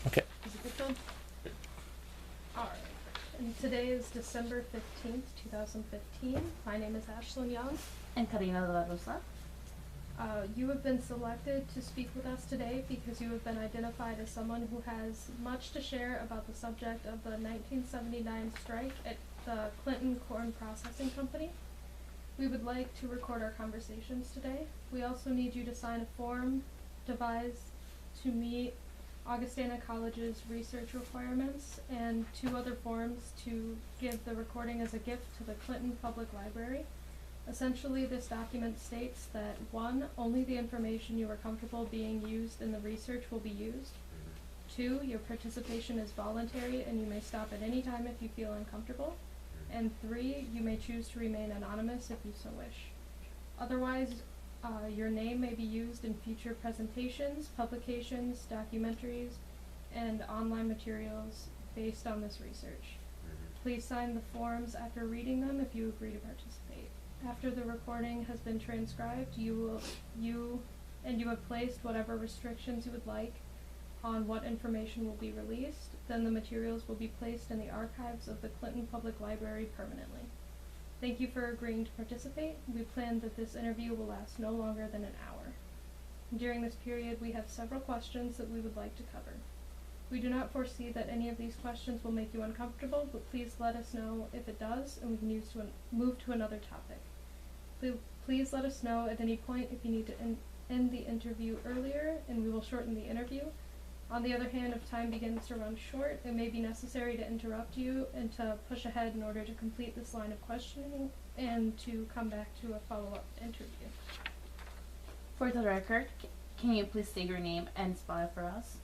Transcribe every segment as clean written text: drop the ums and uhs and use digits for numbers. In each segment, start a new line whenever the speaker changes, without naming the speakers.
Okay.
Is it good, Tom? Alright. And today is December 15th, 2015. My name is Ashlyn Young.
And Karina de la Rosa.
You have been selected to speak with us today because you have been identified as someone who has much to share about the subject of the 1979 strike at the Clinton Corn Processing Company. We would like to record our conversations today. We also need you to sign a form devised to meet Augustana College's research requirements and 2 other forms to give the recording as a gift to the Clinton Public Library. Essentially, this document states that 1, only the information you are comfortable being used in the research will be used. 2, your participation is voluntary and you may stop at any time if you feel uncomfortable. And 3, you may choose to remain anonymous if you so wish. Otherwise, your name may be used in future presentations, publications, documentaries, and online materials based on this research. Please sign the forms after reading them if you agree to participate. After the recording has been transcribed, you have placed whatever restrictions you would like on what information will be released, then the materials will be placed in the archives of the Clinton Public Library permanently. Thank you for agreeing to participate. We plan that this interview will last no longer than an hour. During this period, we have several questions that we would like to cover. We do not foresee that any of these questions will make you uncomfortable, but please let us know if it does, and we can move to another topic. Please let us know at any point if you need to end the interview earlier, and we will shorten the interview. On the other hand, if time begins to run short, it may be necessary to interrupt you and to push ahead in order to complete this line of questioning and to come back to a follow-up interview.
For the record, can you please state your name and spell it for us?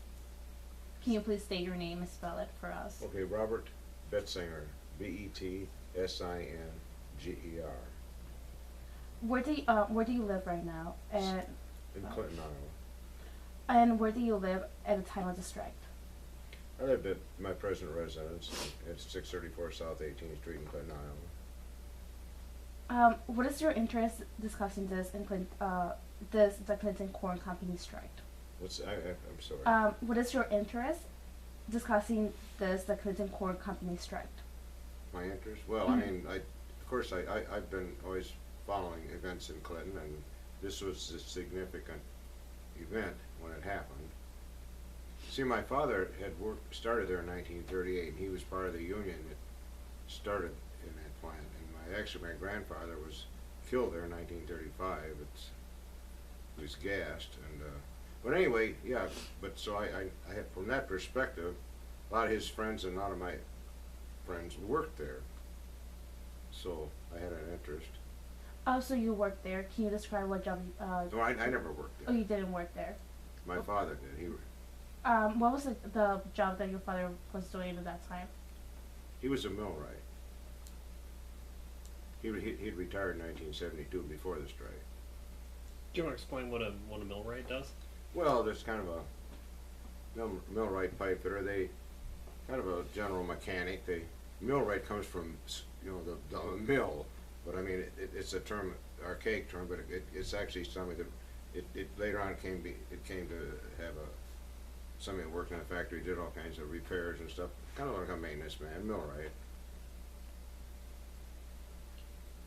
Can you please state your name and spell it for us?
Okay, Robert Betsinger, Betsinger.
Where do you live right now? And
In Clinton, Iowa.
and where do you live at the time of the strike?
I lived at my present residence at 634 South 18th Street in Clinton, Iowa.
What is your interest discussing this in the Clinton Corn Company strike?
I'm sorry.
What is your interest discussing the Clinton Corn Company strike?
My interest? Well, I mean, I've been always following events in Clinton, and this was a significant event when it happened. See, my father had started there in 1938, and he was part of the union that started in that plant. And my grandfather was killed there in 1935. He was gassed, and but anyway, yeah. But so I had, from that perspective, a lot of his friends and a lot of my friends worked there. So I had an interest.
Oh, so you worked there. Can you describe what job?
No, I never worked there.
Oh, you didn't work there.
My father did.
What was the job that your father was doing at that time?
He was a millwright. He'd retired in 1972 before the strike.
Do you want to explain what a millwright does?
Well, there's kind of a millwright pipe fitter. They kind of a general mechanic. Millwright comes from the mill, but I mean it's a term, archaic term, but it's actually something that it later on came to have somebody who worked in a factory, did all kinds of repairs and stuff, kind of like a maintenance man, millwright.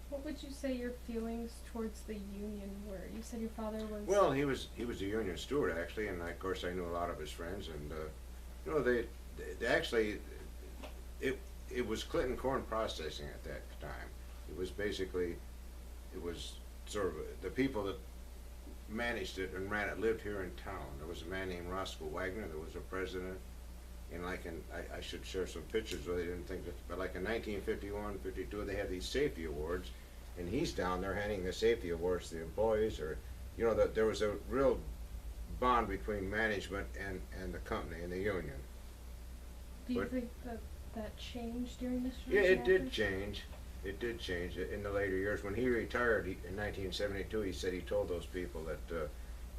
What would you say your feelings towards the union were? You said your father was...
Well, he was a union steward actually, and of course I knew a lot of his friends, and they actually it was Clinton Corn Processing at that time. It was sort of the people that managed it and ran it lived here in town. There was a man named Roscoe Wagner that was a president, and I should share some pictures where they didn't think that, but like in 1951, 52, they had these safety awards, and he's down there handing the safety awards to the employees, or there was a real bond between management and the company and the union.
Do you think that changed during the strike?
Yeah, it did change. It did change in the later years. When he retired in 1972, he said he told those people that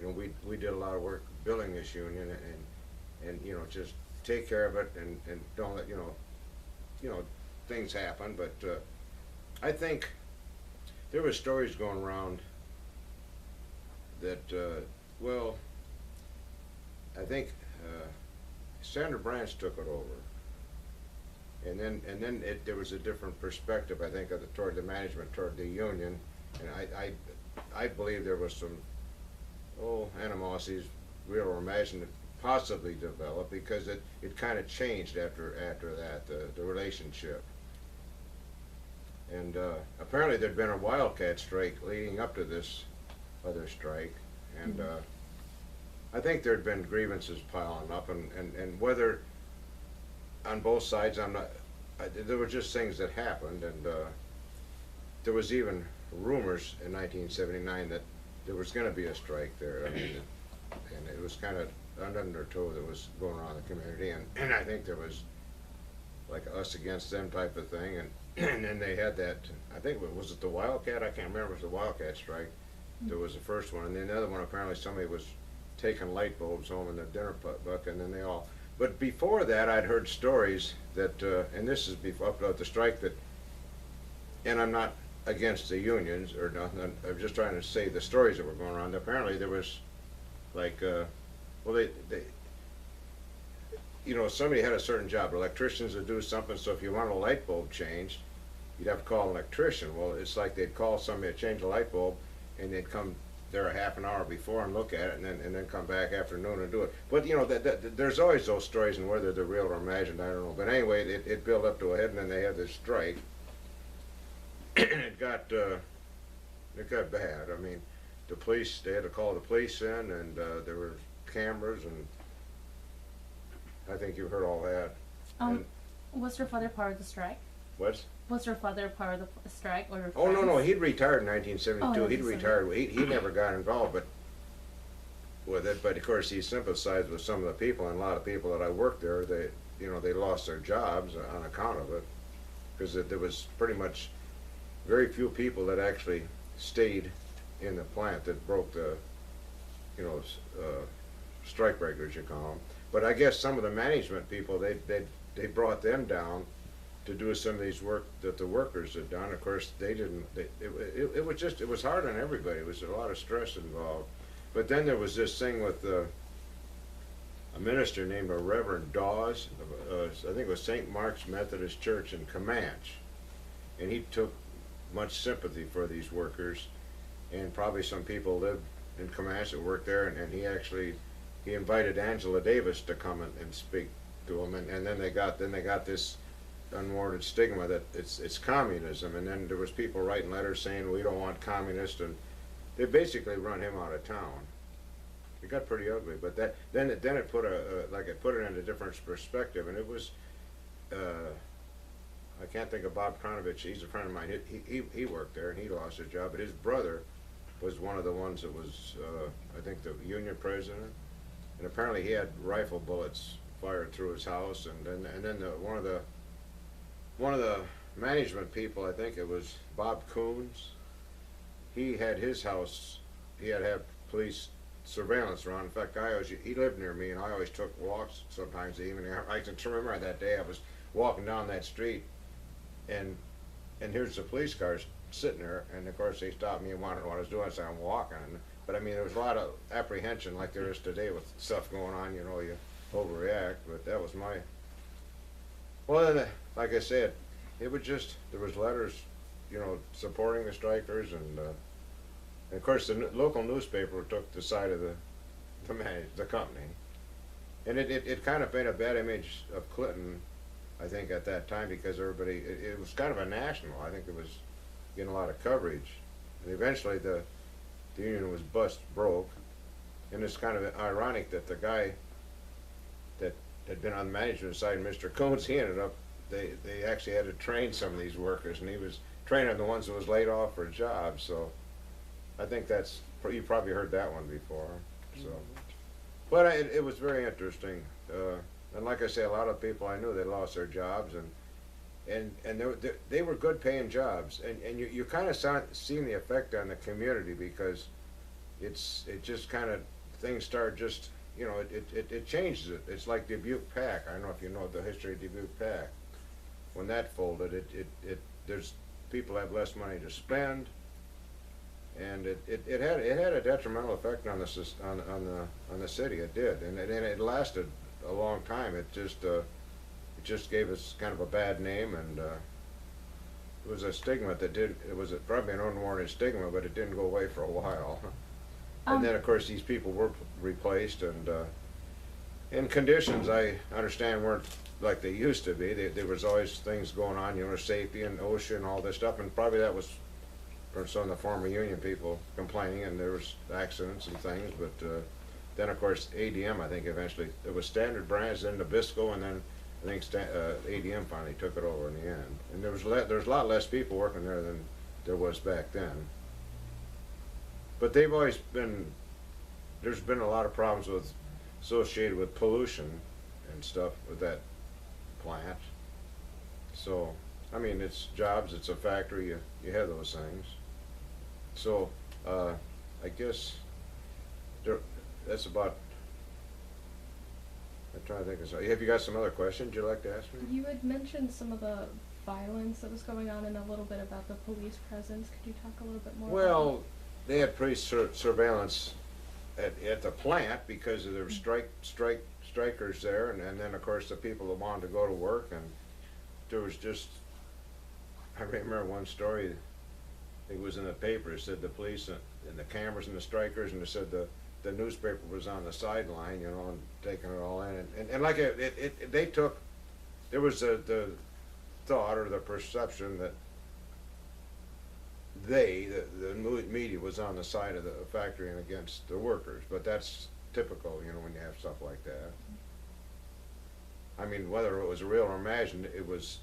we did a lot of work building this union, and just take care of it and don't let things happen. But I think there were stories going around that I think Sandra Branch took it over. And then there was a different perspective, I think, toward the management, toward the union. And I believe there was some, animosities, real or imagined, possibly developed, because it kind of changed after that, the relationship. And apparently there'd been a wildcat strike leading up to this other strike, and I think there'd been grievances piling up, and whether on both sides, there were just things that happened, and there was even rumors in 1979 that there was going to be a strike there. I mean, and it was kind of an undertow that was going on in the community, and I think there was like us against them type of thing, and then they had that, I think, was it the Wildcat? I can't remember if it was the Wildcat strike. There was the first one, and then the other one, apparently somebody was taking light bulbs home in the dinner book, and then they all, but before that I'd heard stories that, and this is before up the strike, that, and I'm not against the unions or nothing, I'm just trying to say the stories that were going around. Apparently there was like, well, they you know, somebody had a certain job, electricians would do something, so if you want a light bulb changed, you'd have to call an electrician. Well, it's like they'd call somebody to change a light bulb, and they'd come there a half an hour before and look at it, and then come back after noon and do it. But you know, there's always those stories, and whether they're real or imagined, I don't know. But anyway, it built up to a head, and then they had this strike, and it got bad. I mean, the police, they had to call the police in, and there were cameras, and I think you heard all that.
Was your father part of the strike?
What?
Was your father part of the strike, or your
Oh, no,
friends?
he'd retired in 1972.
Oh,
He'd retired. He never got involved with it, but of course he sympathized with some of the people, and a lot of people that I worked there, they lost their jobs on account of it, because there was pretty much very few people that actually stayed in the plant that broke the, strike breakers, you call them. But I guess some of the management people, they brought them down to do some of these work that the workers had done. Of course, they didn't. It was hard on everybody. It was a lot of stress involved. But then there was this thing with a minister named Reverend Dawes. I think it was St. Mark's Methodist Church in Comanche, and he took much sympathy for these workers, and probably some people lived in Comanche that worked there, and he invited Angela Davis to come and speak to him, and then they got this unwarranted stigma that it's communism, and then there was people writing letters saying we don't want communists, and they basically run him out of town. It got pretty ugly, but then it put it in a different perspective, and it was I can't think of Bob Kronovich. He's a friend of mine. He worked there, and he lost his job, but his brother was one of the ones that was I think the union president, and apparently he had rifle bullets fired through his house, and then one of the management people, I think it was Bob Coons, he had his house, he had to have police surveillance around. In fact, he lived near me, and I always took walks sometimes even. I can remember that day I was walking down that street, and here's the police cars sitting there, and of course they stopped me and wanted to know what I was doing. I said, I'm walking. But I mean, there was a lot of apprehension like there is today with stuff going on, you overreact, but that was my, well, then, like I said, it was just, there was letters, supporting the strikers, and of course the local newspaper took the side of the company, and it kind of painted a bad image of Clinton, I think, at that time, because everybody, it was kind of a national, I think it was getting a lot of coverage, and eventually the union was broke, and it's kind of ironic that the guy that had been on the management side, Mr. Coons, he ended up, they actually had to train some of these workers, and he was training the ones that was laid off for jobs. So I think you probably heard that one before. So, but it was very interesting, and like I say, a lot of people I knew, they lost their jobs, and they were good paying jobs, and you kind of seen the effect on the community, because it just kind of, things start just, it changes it. It's like Dubuque Pack. I don't know if you know the history of Dubuque Pack. When that folded, there's people have less money to spend, and it had a detrimental effect on the city. It did, and it lasted a long time. It just gave us kind of a bad name, and it was a stigma that did. It was probably an unwarranted stigma, but it didn't go away for a while. And then, of course, these people were replaced, and conditions, I understand, weren't like they used to be. There was always things going on, safety and OSHA and all this stuff, and probably that was from some of the former union people complaining, and there was accidents and things, but then, of course, ADM, I think, eventually, it was Standard Brands, then Nabisco, and then I think ADM finally took it over in the end. And there was a lot less people working there than there was back then. But they've always been, there's been a lot of problems associated with pollution and stuff with that plant. So, I mean, it's jobs, it's a factory, you have those things. So, I guess that's about, I'm trying to think of something. Have you got some other questions you'd like to ask me?
You had mentioned some of the violence that was going on and a little bit about the police presence. Could you talk a little bit more about
Well, they had police surveillance at the plant because there were strikers there, and then, of course, the people that wanted to go to work, and there was just, I remember one story, I think it was in the paper, it said the police and the cameras and the strikers, and it said the newspaper was on the sideline, and taking it all in, and like they took, there was the thought or the perception that the media was on the side of the factory and against the workers, but that's typical, when you have stuff like that. I mean, whether it was real or imagined, it was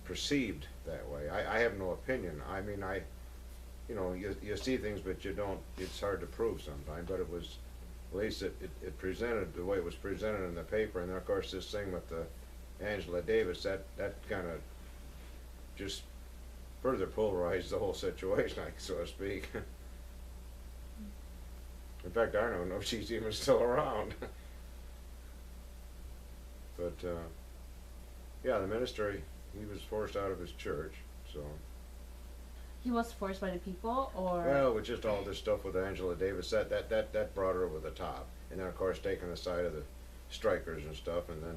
perceived that way. I have no opinion. I mean, you see things, but you don't, it's hard to prove sometimes, but it was, at least it presented the way it was presented in the paper, and then, of course, this thing with the Angela Davis, that kind of just further polarized the whole situation, so to speak. In fact, I don't know if she's even still around. But, yeah, the minister, he was forced out of his church, so.
He was forced by the people, or?
Well, with just all this stuff with Angela Davis, that brought her over the top. And then, of course, taking the side of the strikers and stuff, and then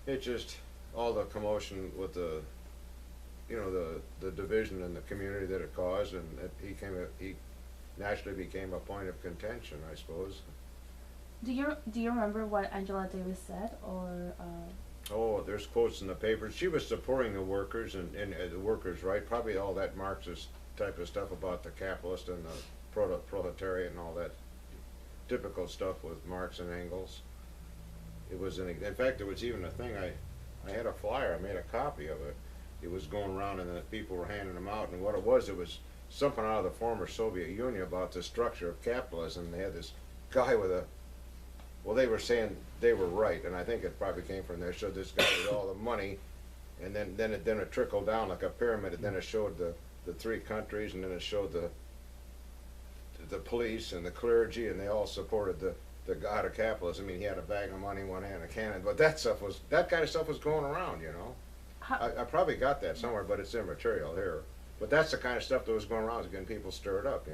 it just, all the commotion with the division in the community that it caused, and he naturally became a point of contention, I suppose.
Do you remember what Angela Davis said, or?
Oh, there's quotes in the papers. She was supporting the workers and the workers' right. Probably all that Marxist type of stuff about the capitalist and the proletariat and all that typical stuff with Marx and Engels. It was in fact, there was even a thing. I had a flyer. I made a copy of it. It was going around, and the people were handing them out. And what it was something out of the former Soviet Union about the structure of capitalism. They had this guy with well, they were saying they were right, and I think it probably came from there. Showed this guy with all the money, and then it trickled down like a pyramid, and then it showed the three countries, and then it showed the police and the clergy, and they all supported the god of capitalism. I mean, he had a bag of money in one hand, a cannon, but that kind of stuff was going around, I probably got that somewhere, but it's immaterial here. But that's the kind of stuff that was going around, was getting people stirred up,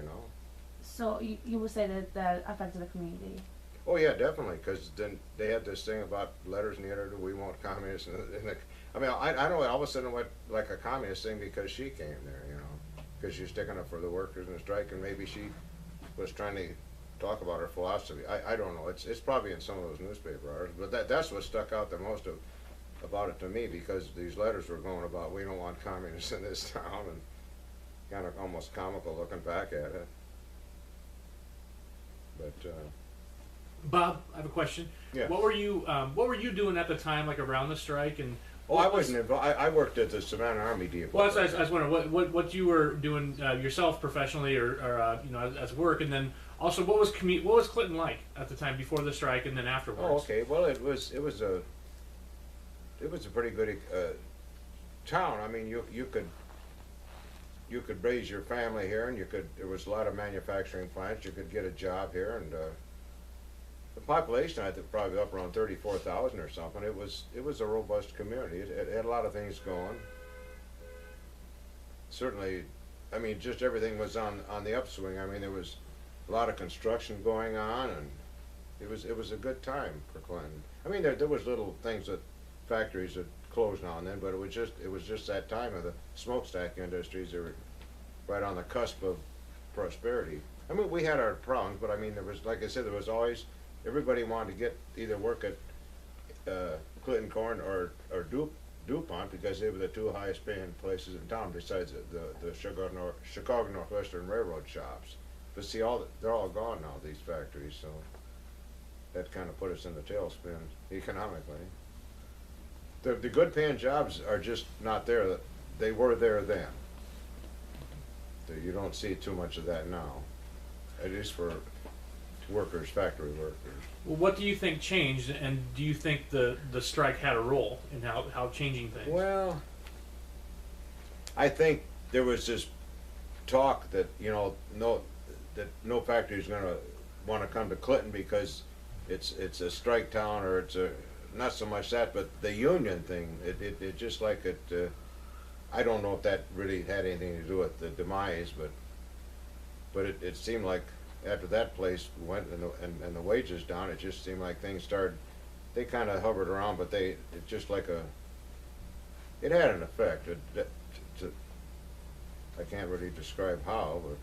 So you would say that affected the community?
Oh yeah, definitely, because then they had this thing about letters in the editor, we want communists. I mean, I know all of a sudden it went like a communist thing because she came there, because she's sticking up for the workers in the strike, and maybe she was trying to talk about her philosophy. I don't know. It's probably in some of those newspaper articles, but that's what stuck out the most about it to me, because these letters were going about, we don't want communists in this town, and kind of almost comical looking back at it. But
Bob, I have a question.
Yeah.
What were you doing at the time, like around the strike? And
I wasn't involved. I worked at the Savannah Army Depot.
Well, I was wondering what you were doing yourself professionally, or as work, and then also what was Clinton like at the time before the strike and then afterwards?
Oh, okay. Well, it was a pretty good town. I mean, you could raise your family here, and there was a lot of manufacturing plants. You could get a job here, and the population, I think, probably up around 34,000 or something. It was a robust community. It had a lot of things going. Certainly, I mean, just everything was on the upswing. I mean, there was a lot of construction going on, and it was a good time for Clinton. I mean, there was little things that factories that closed now and then, but it was just that time of the smokestack industries. They were right on the cusp of prosperity. I mean, we had our problems, but I mean, there was, like I said, there was always, everybody wanted to get either work at Clinton Corn or DuPont because they were the two highest paying places in town besides the Chicago Northwestern Railroad shops. But see, they're all gone now, these factories, so that kind of put us in the tailspin economically. The good paying jobs are just not there. They were there then. You don't see too much of that now, at least for workers, factory workers.
Well, what do you think changed, and do you think the strike had a role in how changing things?
Well, I think there was this talk that, you know, no factory is going to want to come to Clinton because it's a strike town, or it's a, not so much that, but the union thing, it just like it, I don't know if that really had anything to do with the demise, but it seemed like after that place went and the wages down, it just seemed like things started, they kind of hovered around, but it just like it had an effect. I can't really describe how, but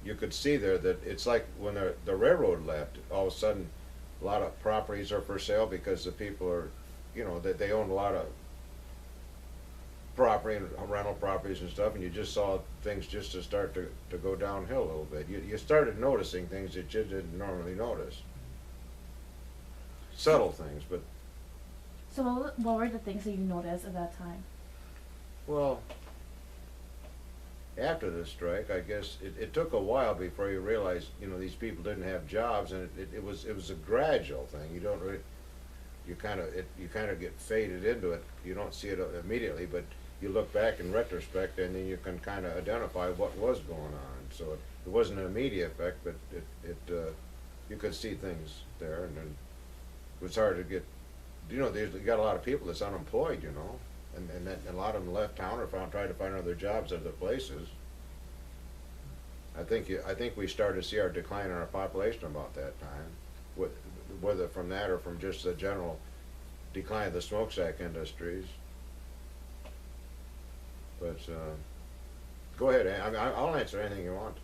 you could see there that it's like when the railroad left, all of a sudden a lot of properties are for sale because the people are, you know, that they own a lot of property and rental properties and stuff, and you just saw things just to start to go downhill a little bit. You started noticing things that you didn't normally notice. Subtle things, but...
So what were the things that you noticed at that time?
Well, after the strike, I guess it took a while before you realized, you know, these people didn't have jobs, and it was a gradual thing. You don't really, you kind of get faded into it. You don't see it immediately, but you look back in retrospect, and then you can kind of identify what was going on. So it wasn't an immediate effect, but you could see things there, and then it was hard to get. You know, you got a lot of people that's unemployed, you know, and a lot of them left town or tried to find other jobs at other places. I think we started to see our decline in our population about that time, whether from that or from just the general decline of the smokestack industries. But go ahead. I mean, I'll answer anything you want.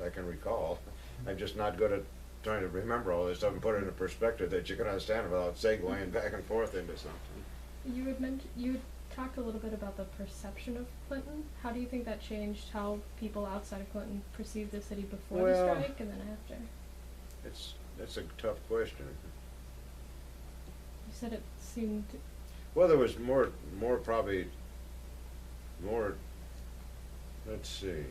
I can recall. I'm just not good at trying to remember all this stuff and put it in a perspective that you can understand without segueing back and forth into something.
You had talked a little bit about the perception of Clinton. How do you think that changed how people outside of Clinton perceived the city before the strike and then after?
That's a tough question.
You said it seemed...
Well, there was more probably, let's see.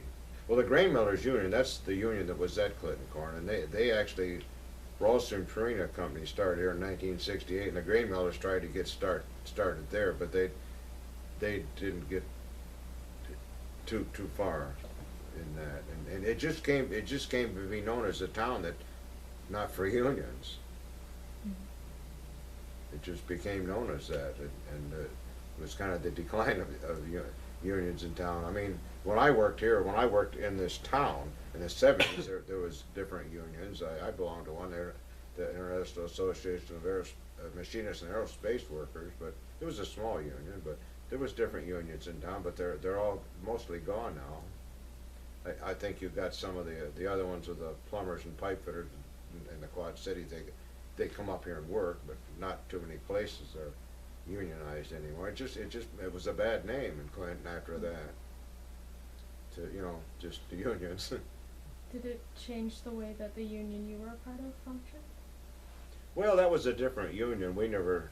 Well, the Grain Millers Union, that's the union that was at Clinton Corn, and they actually, Ralston Farina Company started here in 1968, and the Grain Millers tried to get started there, but they didn't get too far in that, and it just came to be known as a town that not for unions. It just became known as that, and it was kind of the decline of unions in town. I mean, when I worked in this town in the 70s, there was different unions. I belonged to one there, the International Association of Machinists and Aerospace Workers, but it was a small union, but there was different unions in town, but they're all mostly gone now. I think you've got some of the other ones with the plumbers and pipe fitters in the Quad Cities. They come up here and work, but not too many places are unionized anymore. It was a bad name in Clinton after that. To, you know, just the unions.
Did it change the way that the union you were a part of functioned?
Well, that was a different union. We never.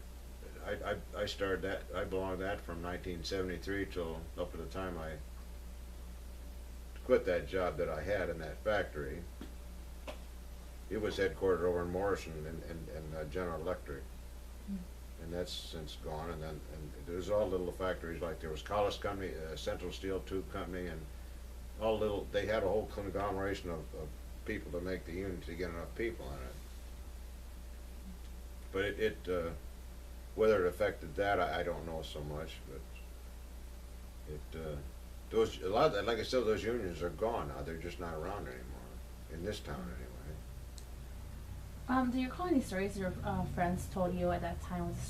I started that. I belonged to that from 1973 till up to the time I quit that job that I had in that factory. It was headquartered over in Morrison and General Electric, and that's since gone. And there's all little factories, like there was Collis Company, Central Steel Tube Company, and all little. They had a whole conglomeration of people to make the union to get enough people in it. But whether it affected that, I don't know so much. But like I said, those unions are gone now. They're just not around anymore in this town anyway.
Do you recall any stories your friends told you at that time with the